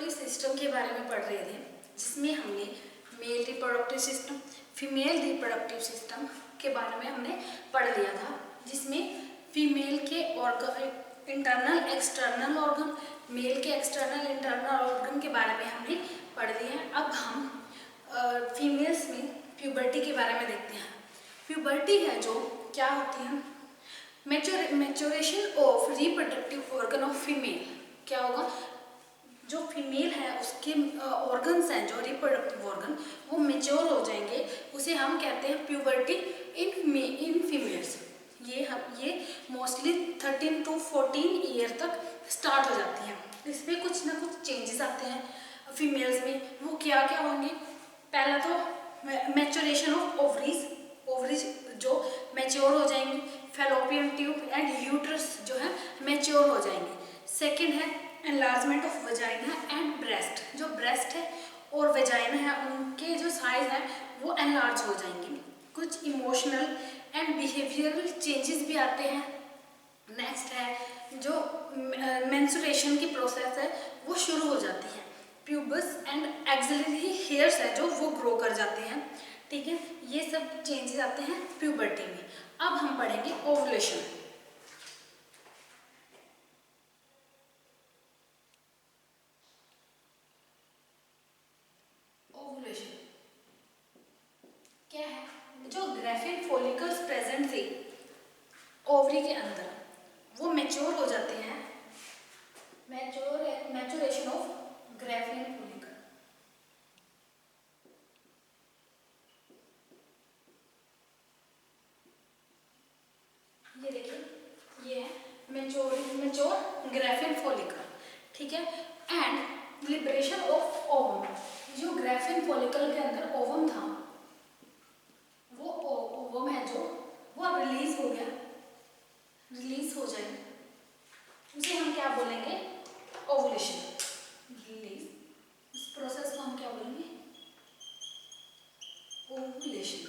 Reproductive system के बारे में पढ़ रहे थे, जिसमें हमने male reproductive system, female reproductive system के बारे में हमने पढ़ लिया था, जिसमें फीमेल के organ, internal external organ, male के एक्सटर्नल इंटरनल ऑर्गन के बारे में हमने पढ़ लिए हैं। अब हम फीमेल्स में प्यूबर्टी के बारे में देखते हैं। प्यूबर्टी है जो क्या होती है, maturation of reproductive organ of female. क्या होगा, जो फीमेल है उसके ऑर्गन्स हैं, जो रिप्रोडक्टिव ऑर्गन, वो मेच्योर हो जाएंगे, उसे हम कहते हैं प्यूबर्टी इन फीमेल्स। ये मोस्टली 13 to 14 ईयर तक स्टार्ट हो जाती है। इसमें कुछ ना कुछ चेंजेस आते हैं फीमेल्स में। वो क्या क्या होंगे, पहला तो मैच्योरेशन ऑफ ओवरीज जो मैच्योर हो जाएंगी, फैलोपियन ट्यूब एंड यूट्रस जो है मैच्योर हो जाएंगे। सेकेंड है enlargement of vagina and breast. जो ब्रेस्ट है और वजाइना है उनके जो साइज है वो एनलार्ज हो जाएंगे। कुछ इमोशनल एंड बिहेवियरल चेंजेस भी आते हैं। नेक्स्ट है जो मेंस्ट्रुएशन की प्रोसेस है वो शुरू हो जाती है। प्यूबस एंड एक्सिलरी हेयर्स है जो वो ग्रो कर जाते हैं। ठीक है, ये सब चेंजेस आते हैं प्यूबर्टी में। अब हम पढ़ेंगे ओवुलेशन। ओवुलेशन क्या है, जो ग्राफिन फॉलिकल्स प्रेजेंट थे ओवरी के अंदर वो मैच्योर हो जाते हैं। Maturation of Graafian follicle. ये देखिए, ये है मैच्योर ग्राफिन फॉलिकल। ठीक है, एंड लिबरेशन ऑफ ओवम। जो ग्राफिन फॉलिकल के अंदर ओवम था, वो ओवम है जो वो रिलीज हो गया, रिलीज हो जाए, उसे हम क्या बोलेंगे, ओवुलेशन। रिलीज, इस प्रोसेस को हम क्या बोलेंगे, ओवुलेशन।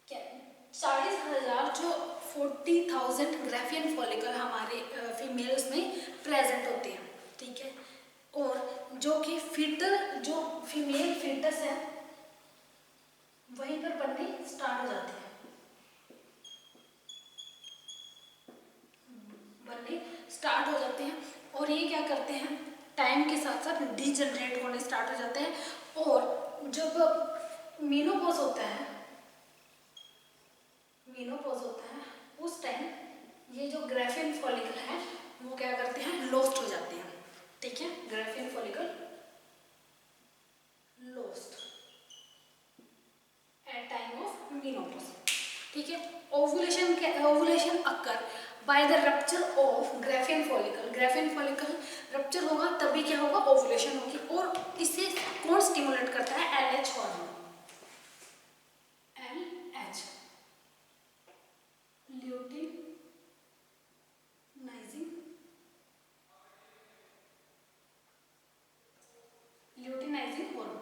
क्या 40,000 जो 40,000 ग्राफियन फॉलिकल हमारे फीमेल्स में प्रेजेंट होते हैं। ठीक है, और जो कि फीटल, जो फीमेल फीटस है वहीं पर बनने स्टार्ट हो जाते हैं, बनने स्टार्ट हो जाते हैं। और ये क्या करते हैं, टाइम के साथ साथ डीजनरेट होने स्टार्ट हो जाते हैं। और जब मीनोपॉज होता है, उस टाइम ये जो ग्राफिन फॉलिकल है वो क्या करते हैं, लॉस्ट हो जाते हैं। ठीक है, Graafian follicle lost at time of menopause. ठीक है, ovulation occur by the rupture of Graafian follicle. Graafian follicle rupture होगा तभी क्या होगा, ओवुलेशन होगी। और इसे कौन स्टिमुलेट करता है, LH hormone. LH luteinizing hormone.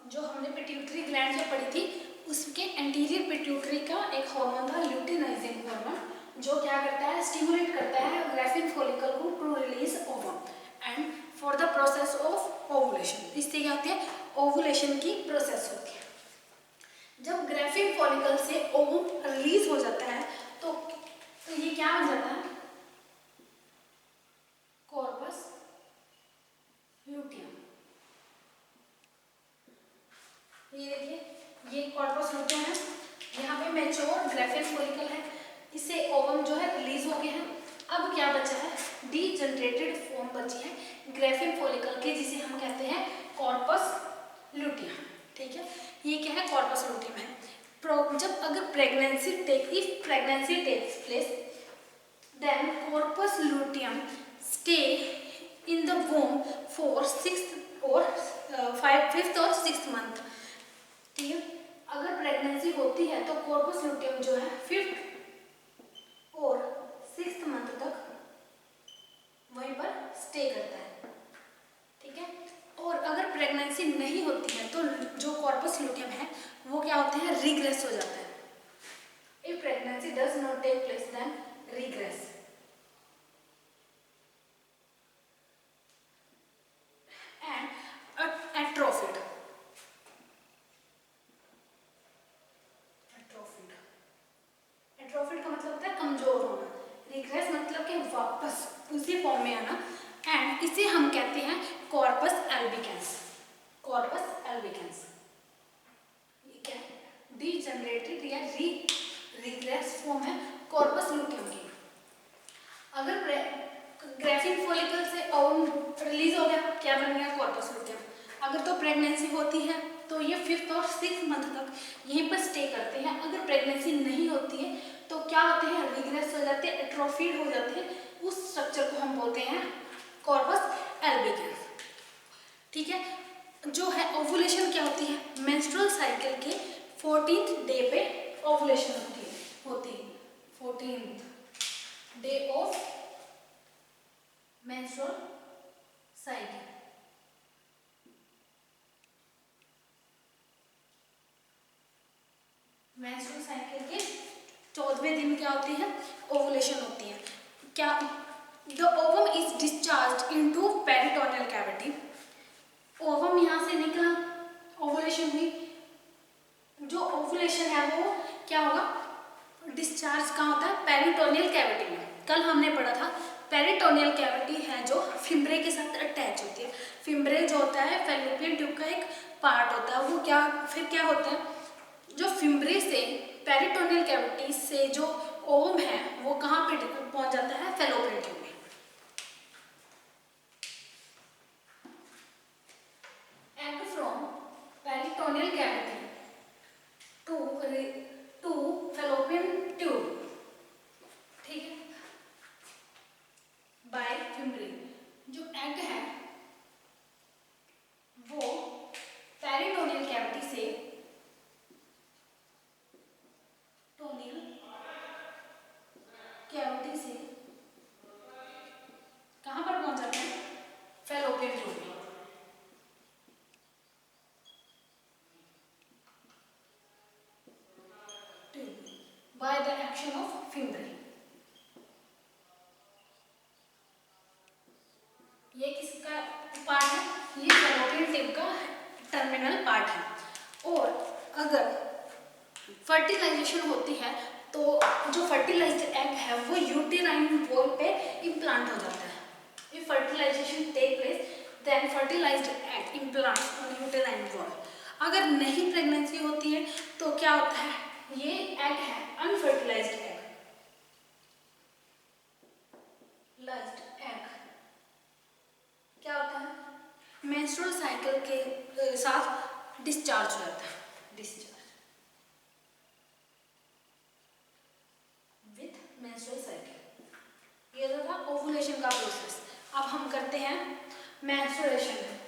जो हमने पिट्यूटरी ग्लैंड में पढ़ी थी, उसके एंटीरियर पिट्यूटरी का एक हार्मोन था ल्यूटिनाइजिंग हार्मोन, जो क्या करता है, स्टिमुलेट करता है ग्राफिन फॉलिकल को to release ovum and for the process of ovulation. इससे क्या होती है, ओवुलेशन की प्रोसेस होती है। जब ग्राफिन फॉलिकल से ओवम रिलीज हो जाता है तो ये क्या बन जाता है, कॉर्पस ल्यूटियम। ये देखिए, ये कॉर्पस ल्यूटियम है, यहाँ पे मैच्योर ग्राफिन फॉलिकल है, इससे ओवम जो है रिलीज हो गया है। अब क्या बचा है, डीजनरेटेड फॉर्म बची है ग्राफिन फॉलिकल की, जिसे हम कहते हैं कॉर्पस ल्यूटियम। ठीक है, ये क्या है, कॉर्पस ल्यूटियम है। जब अगर pregnancy takes place, then corpus luteum stay in the womb for 5th और 6th मंथ। ठीक है, अगर प्रेगनेंसी होती है तो कॉर्पस ल्यूटियम जो है 5th और 6th मंथ तक वहीं पर स्टे करता है। ठीक है, और अगर pregnancy does not take place, then regress. And atrophied. एट्रोफिड का मतलब होता है कमजोर होना, रिग्रेस मतलब कि वापस उसी फॉर्म में आना, एंड इसे हम कहते हैं कॉर्पस एल्बिकेंस। कॉर्पस एल्बिकेंस ये क्या है? डीजनरेटेड या रिग्रेस फॉर्म है कॉर्पस लुटियम की। अगर ग्राफिक फॉलिकल से ओवम रिलीज हो गया, क्या बन गया? Corpus luteum. अगर तो प्रेगनेंसी होती है तो ये 5th और 6th मंथ तक यहीं पर स्टे करते हैं। अगर प्रेगनेंसी नहीं होती है तो क्या होते हैं? रिग्रेस हो जाते हैं, एट्रोफिड हो जाते हैं। उस स्ट्रक्चर को हम बोलते हैं कॉर्पस एल्बिकेंस। ठीक है, जो है ओवुलेशन क्या होती है? मेंस्ट्रुअल साइकिल के 14th डे पे ओवुलेशन होती है 14th day of menstrual cycle. Menstrual cycle के 14वें दिन क्या होती है? ओवुलेशन होती है। क्या? The ovum is discharge into peritoneal cavity. Ovum यहाँ से निकला, ओवुलेशन हुई, जो ओवुलेशन है वो क्या होगा? डिस्चार्ज कहाँ होता है? पेरिटोनियल कैविटी में। कल हमने पढ़ा था पेरिटोनियल कैविटी है जो फिम्ब्रे के साथ अटैच होती है। फिम्ब्रे जो होता है फैलोपियन ट्यूब का एक पार्ट होता है। वो क्या होता है? जो फिम्ब्रे से पेरिटोनियल कैविटी से जो ओवम है वो कहाँ पे पहुंच जाता है? फैलोपियन ट्यूब में। Egg from peritoneal cavity to fallopian tube, ठीक है, बाय फिम्ब्रे। जो एग है वो पेरिटोनियल कैविटी से कहां पर पहुंच जाता है? फैलोपियन ट्यूब में। By the action of fimbriae. ये किसका पार्ट है? ये फैलोपियन ट्यूब का टर्मिनल पार्ट है। और अगर फर्टिलाइजेशन होती है तो जो फर्टिलाइज्ड एग है वो यूटेराइन वॉल पे इम्प्लांट हो जाता है। If fertilization take place, then fertilized egg implants on uterine wall. अगर नहीं प्रेगनेंसी होती है तो क्या होता है? ये एग है अनफर्टिलाइज्ड एग। क्या होता है? मेंस्ट्रुअल साइकिल के साथ डिस्चार्ज हो जाता है। Discharge with menstrual cycle. ये तो था ओवुलेशन का प्रोसेस। अब हम करते हैं मेंस्ट्रुएशन।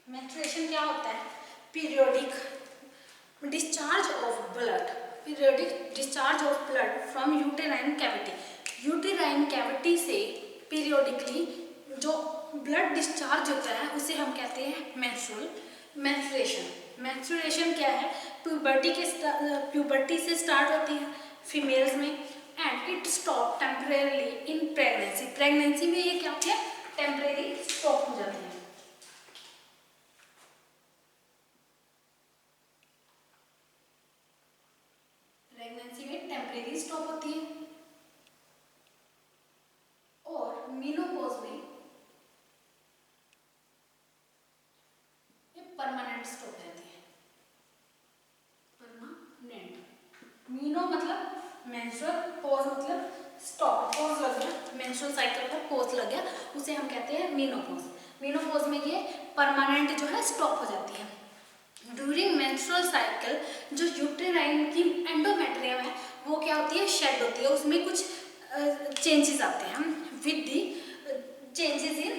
मेंस्ट्रुएशन क्या होता है? Periodic discharge of blood, periodic discharge of blood from uterine cavity. Uterine cavity से पीरियोडिकली जो ब्लड डिस्चार्ज होता है उसे हम कहते हैं मेंस्ट्रुएशन। मेंस्ट्रुएशन क्या है? प्यूबर्टी से स्टार्ट होती है फीमेल्स में and it stop temporarily in pregnancy. Pregnancy में ये क्या होती है? टेम्परेरी स्टॉप हो जाती है। प्रेगनेंसी में टेम्परेरी स्टॉप होती है और मीनोपॉज में ये परमानेंट स्टॉप रहती है। परमानेंट। मीनो मतलब मेंस्ट्रुअल, पॉज मतलब स्टॉप, पॉज लग गया, मेंस्ट्रुअल साइकिल पर पॉज लग गया, उसे हम कहते हैं मीनोपॉज। मीनोपॉज में ये परमानेंट जो है स्टॉप हो जाती है। ड्यूरिंग मेंस्ट्रुअल साइकिल जो यूटेराइन की एंडोमेट्रियम है वो क्या होती है? शेड होती है। उसमें कुछ चेंजेस आते हैं विद दी चेंजेस इन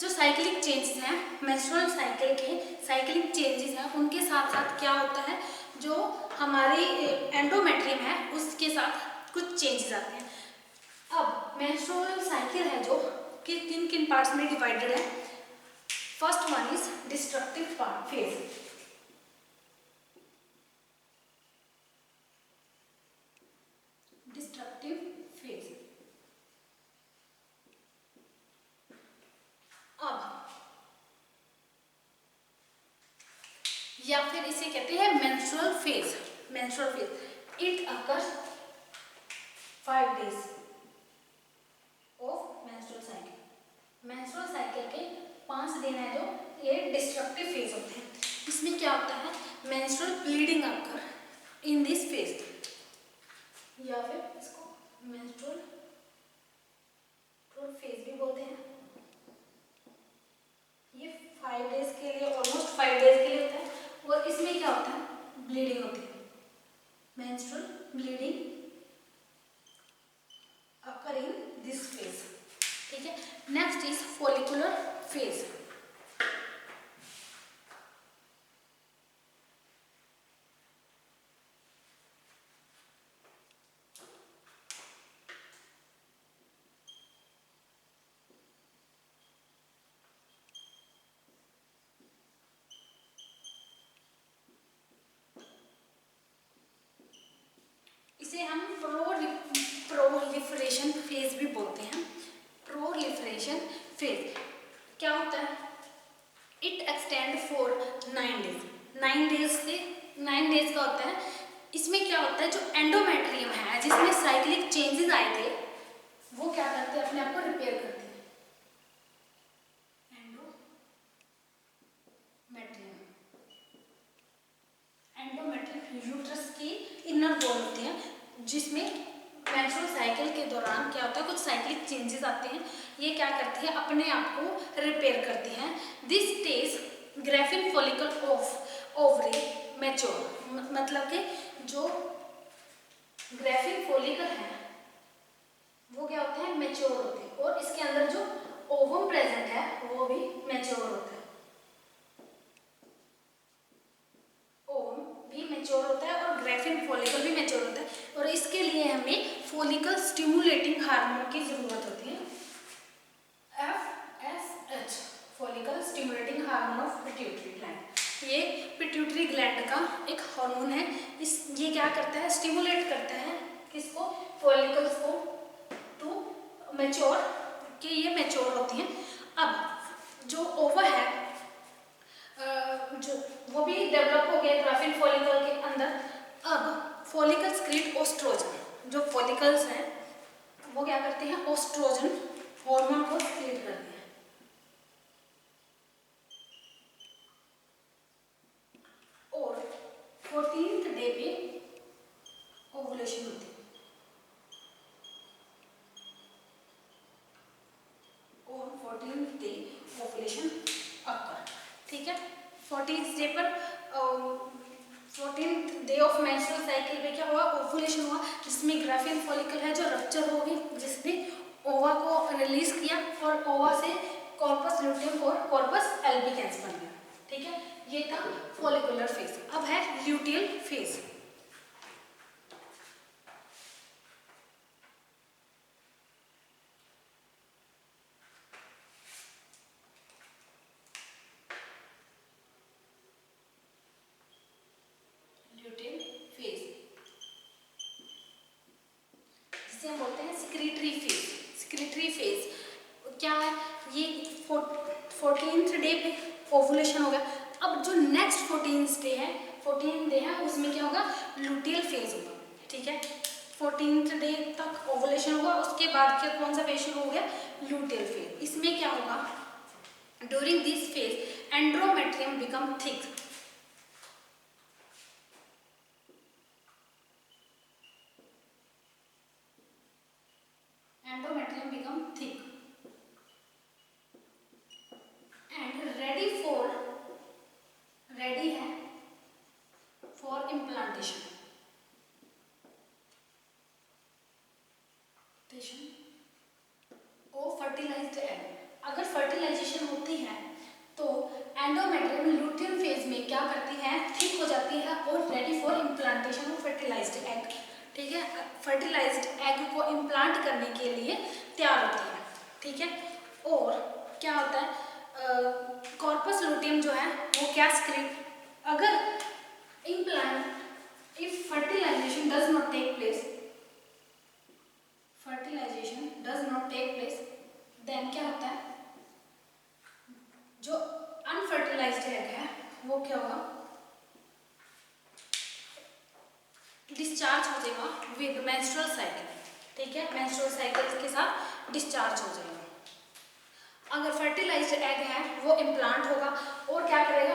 जो साइक्लिक चेंजेस हैं, मेंस्ट्रुअल साइकिल के साइक्लिक चेंजेस हैं, उनके साथ साथ क्या होता है, जो हमारी एंडोमेट्रियम है उसके साथ कुछ चेंजेस आते हैं। अब मेंस्ट्रुअल साइकिल है जो कि किन किन पार्ट्स में डिवाइडेड है। First one is destructive part phase. Destructive phase. अब या फिर इसे कहते हैं menstrual phase. Menstrual phase it occurs 5 days of menstrual cycle. Menstrual cycle के 5 दिन है जो ये डिस्ट्रक्टिव फेज होते हैं। इसमें क्या होता है, menstrual bleeding occur in this phase, या फिर इसको मेंस्ट्रुअल फेज भी बोलते हैं। ये 5 days के लिए, ऑलमोस्ट 5 days के लिए होता है। और इसमें क्या होता है, ब्लीडिंग होती है, menstrual bleeding occur in this phase. ठीक है। Next is follicular phase. इसे हम प्रोलिफरेशन फेज भी बोलते हैं। प्रोलिफरेशन फेज क्या होता है, it extend for 9 days। 9 days से 9 days का होता है। इसमें क्या होता है, जो एंडोमेट्रियम है जिसमें साइक्लिक चेंजेस आए थे, वो क्या करते हैं, अपने आप को रिपेयर करते हैं। एंडोमेट्रियम यूट्रस की इनर वॉल होती है, जिसमें मेंस्ट्रुअल साइकिल के दौरान क्या होता है, कुछ साइक्लिक चेंजेस आते हैं। ये क्या करती है, अपने आप को रिपेयर करती हैं। This stage graphene follicle of ovary mature, मतलब कि जो ग्राफिन फॉलिकल है वो क्या होते हैं, मैच्योर होते हैं। और इसके अंदर जो ओवम प्रेजेंट है वो भी मैच्योर होता है। ओवम भी मैच्योर होता है और ग्राफिन फॉलिकल भी मैच्योर होता है। और इसके लिए हमें फॉलिकल स्टिमुलेटिंग हार्मोन की जरूरत होती है, FSH, follicle stimulating hormone of pituitary gland. ये पिट्यूटरी ग्लैंड का एक हार्मोन है। ये क्या करता है, स्टिमुलेट करता है किसको, फॉलिकल्स को, टू मैच्योर, कि ये मैच्योर होती हैं। अब जो ओवा है जो वो भी डेवलप हो गया ग्राफिन फॉलिकल के अंदर। अब फॉलिकल स्क्रीट ओस्ट्रोजन, जो फॉलिकल्स हैं वो क्या करते हैं, ओस्ट्रोजन हार्मोन को स्क्रीट करते हैं। और 14th डे पे ओवुलेशन होती है। और 14th डे ओवुलेशन अकर। ठीक है। 14th डे पर 14th day of menstrual cycle में क्या हुआ, ओवुलेशन हुआ, जिसमें ग्राफिन फॉलिकल है जो रप्चर हो गई, जिसने ओवा को रिलीज किया और ओवा से कॉर्पस ल्यूटियम और कॉर्पस एल्बिकेंस बन गया। ठीक है। ये था फॉलिकुलर फेज। अब है ल्यूटियल फेज। ल्यूटियल फेज जिसे हम बोलते हैं सिक्रीटरी फेज। सिक्रीटरी फेज क्या है, ये 14th डे पे ओवुलेशन हो गया। अब जो नेक्स्ट 14th डे है, 14th डे है, उसमें क्या होगा, लुटियल फेज होगा। ठीक है। 14th डे तक ओवुलेशन होगा, उसके बाद क्या, कौन सा फेज शुरू हो गया, लुटियल फेज। इसमें क्या होगा, during this phase endometrium become thick. Endometrium become thick and ready है फॉर इम्प्लांटेशन। और फर्टिलाइज्ड एग, अगर फर्टिलाइजेशन क्या करती है, थिक हो जाती है और ready for implantation of fertilised egg. ठीक है, फर्टिलाइज्ड एग को इम्प्लांट करने के लिए तैयार होती है। ठीक है, और क्या होता है, कॉर्पस लूटियम जो है वो क्या स्क्रीट, अगर implant if fertilisation does not take place, fertilisation does not take place, then क्या होता है, जो अनफर्टिलाइज्ड एग है वो क्या होगा, डिस्चार्ज हो जाएगा विद मेंस्ट्रुअल साइकिल। ठीक है, मेंस्ट्रुअल साइकिल के साथ डिस्चार्ज हो जाएगा। अगर फर्टिलाइज्ड एग है वो इम्प्लांट होगा और क्या करेगा,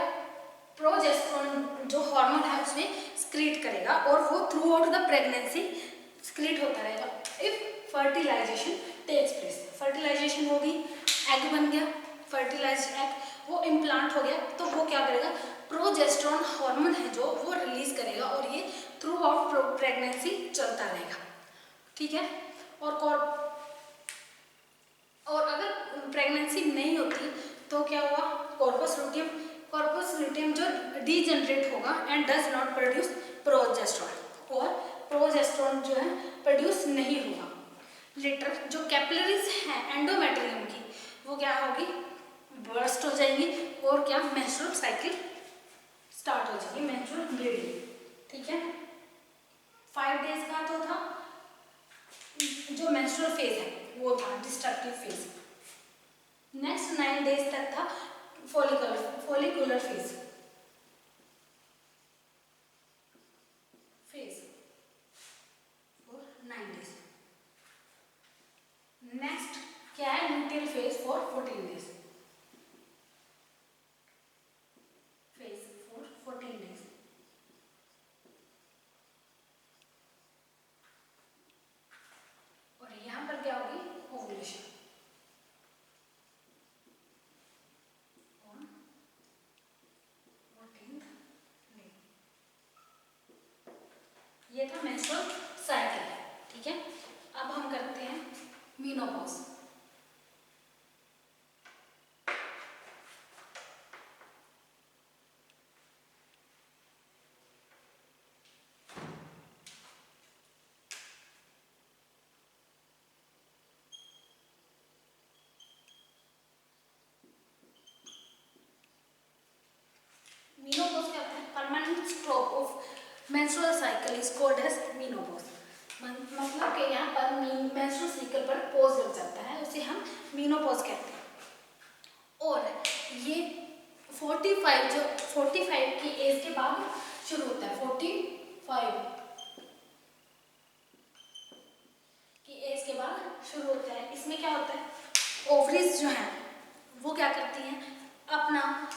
प्रोजेस्टेरोन जो हार्मोन है उसमें स्क्रीट करेगा और वो throughout the pregnancy secrete होता रहेगा। If fertilisation takes place, fertilisation होगी, एग बन गया, फर्टिलाइज्ड एग, वो इम्प्लांट हो गया, तो वो क्या करेगा, प्रोजेस्टेरोन हार्मोन है जो वो रिलीज करेगा और ये थ्रू आउट प्रेगनेंसी चलता रहेगा। ठीक है, और अगर प्रेगनेंसी नहीं होती तो क्या हुआ, कॉर्पस लुटियम जो डीजनरेट होगा and does not produce progesterone, और प्रोजेस्टेरोन जो है प्रोड्यूस नहीं होगा। लेटर जो कैपिलरीज हैं एंडोमेट्रियम की वो क्या होगी, बर्स्ट हो जाएंगी और क्या, मेंस्ट्रुअल साइकिल स्टार्ट हो जाएगी, मेंस्ट्रुअल ब्लीडिंग। ठीक है, 5 डेज का तो था जो मेंस्ट्रुअल फेज है वो था डिस्ट्रक्टिव फेज। नेक्स्ट 9 डेज तक था follicular phase for 9 days. Next क्या है, luteal phase for 14 days, phase for 14 days. और यहाँ पर क्या होगी, ओवुलेशन ऑन 14th डे। ये था मेंस्ट्रुअल साइकिल। ठीक है, अब हम करते हैं मेनोपॉज। मेनोपॉज क्या होता है, permanent stop of menstrual cycle is called as menopause. मतलब कि यहाँ पर मेंस्ट्रुअल साइकिल पर पॉज लग जाता है, उसे हम मेनोपॉज कहते हैं। और ये 45 की एज के बाद शुरू होता है, 45 की एज के बाद शुरू होता है। इसमें क्या होता है, ओवरीज जो है वो क्या करती हैं, अपना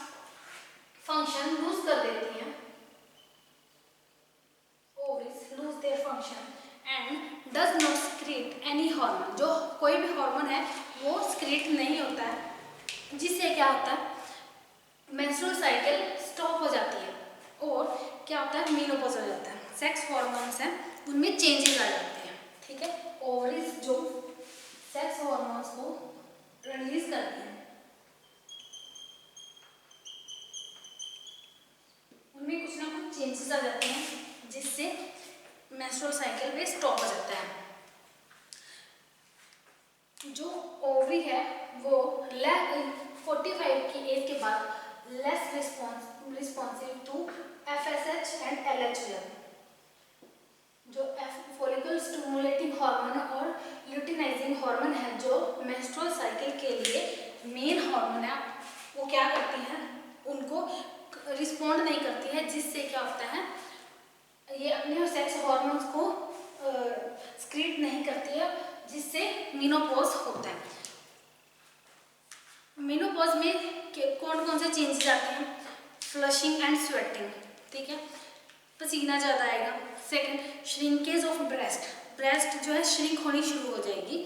फंक्शन लूज कर देती हैं, ovaries lose their function and does not स्क्रीट any hormone, जो कोई भी हार्मोन है वो स्क्रीट नहीं होता है, जिससे क्या होता है, मेंस्ट्रुअल साइकिल स्टॉप हो जाती है और क्या होता है, मेनोपॉज हो जाता है। सेक्स हार्मोन्स हैं उनमें चेंजेस आ जाते हैं। ठीक है, ओवरीज जो सेक्स हार्मोन्स को रिलीज करती हैं उनमें कुछ ना कुछ चेंजेस आ जाते हैं, जिससे मेंस्ट्रुअल साइकिल पे स्टॉप हो जाता है। जो ओवरी है वो 45 की एज के बाद less responsive to FSH and LH हो जाते हैं। जो फॉलिकल स्टिमुलेटिंग हार्मोन और ल्यूटिनाइजिंग हार्मोन है जो मेंस्ट्रुअल साइकिल के लिए मेन हार्मोन है, वो क्या करती हैं, उनको रिस्पॉन्ड नहीं करती है, जिससे क्या होता है, ये अपने सेक्स हार्मोन्स को स्क्रीट नहीं करती है, जिससे मेनोपॉज होता है। मेनोपॉज में कौन कौन से चेंजेस आते हैं, फ्लशिंग एंड स्वेटिंग। ठीक है, पसीना ज़्यादा आएगा। सेकंड, श्रिंकेज ऑफ ब्रेस्ट जो है श्रिंक होनी शुरू हो जाएगी।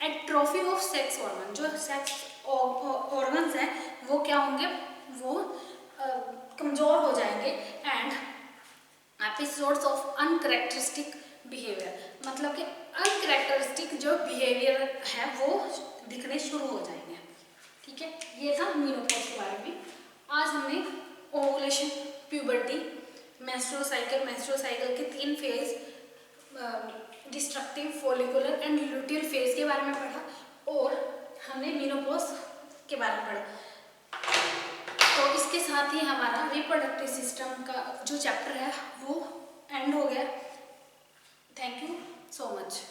एट्रोफी ऑफ सेक्स ऑर्गन, जो सेक्स ऑर्गन्स हैं वो क्या होंगे, वो कमज़ोर हो जाएंगे। And episodes of uncharacteristic behaviour, मतलब कि अनकैरेक्टरिस्टिक जो बिहेवियर है वो दिखने शुरू हो जाएंगे। ठीक है, ये था मेनोपॉज के बारे में। आज हमने ओवुलेशन प्यूबर्टी, मेंस्ट्रुअल साइकिल के 3 phase, destructive, follicular and luteal phase के बारे में पढ़ा और हमने मेनोपॉज के बारे में पढ़ा। तो इसके साथ ही हमारा रिप्रोडक्टिव सिस्टम का जो चैप्टर है वो एंड हो गया। Thank you so much.